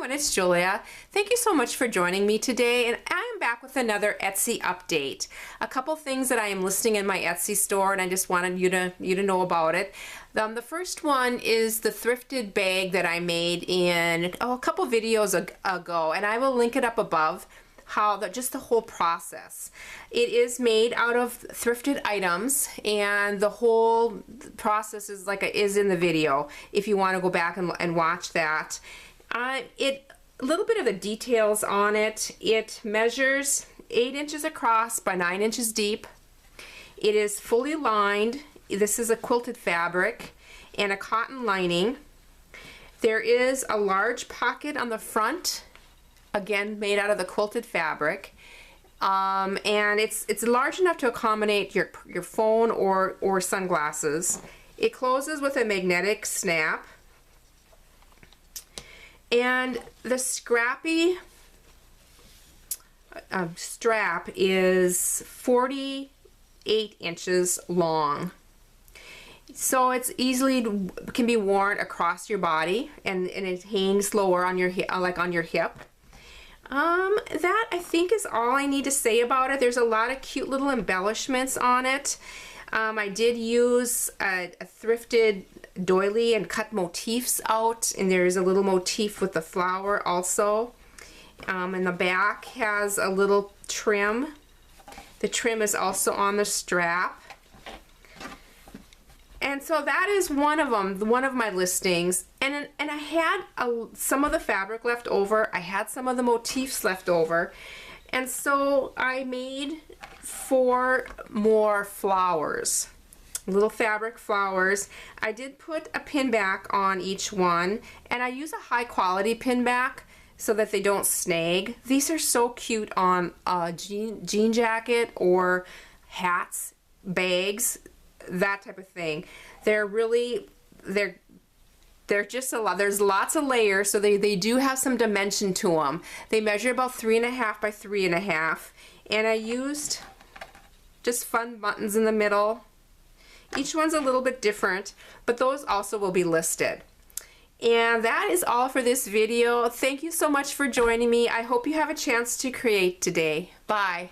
everyone, it's Julia. Thank you so much for joining me today, and I am back with another Etsy update. A couple things that I am listing in my Etsy store, and I just wanted you to know about it. The first one is the thrifted bag that I made in a couple videos ago, and I will link it up above. Just the whole process. It is made out of thrifted items, and the whole process is is in the video if you want to go back and watch that. A little bit of the details on it. It measures 8 inches across by 9 inches deep. It is fully lined. This is a quilted fabric and a cotton lining. There is a large pocket on the front, again made out of the quilted fabric, and it's large enough to accommodate your phone or sunglasses. It closes with a magnetic snap, and the scrappy strap is 48 inches long, so it's can be worn across your body, and it hangs lower on your hip. That I think is all I need to say about it. There's a lot of cute little embellishments on it. I did use a thrifted doily and cut motifs out, and there's a little motif with the flower also. And the back has a little trim. The trim is also on the strap. And so that is one of them, one of my listings. And I had some of the fabric left over. I had some of the motifs left over. And so I made 4 more flowers, little fabric flowers. I did put a pin back on each one, and I use a high quality pin back so that they don't snag. These are so cute on a jean jacket or hats, bags, that type of thing. They're just a lot. There's lots of layers, so they do have some dimension to them. They measure about 3.5 by 3.5, and I used just fun buttons in the middle. Each one's a little bit different, but those also will be listed. And that is all for this video. Thank you so much for joining me. I hope you have a chance to create today. Bye.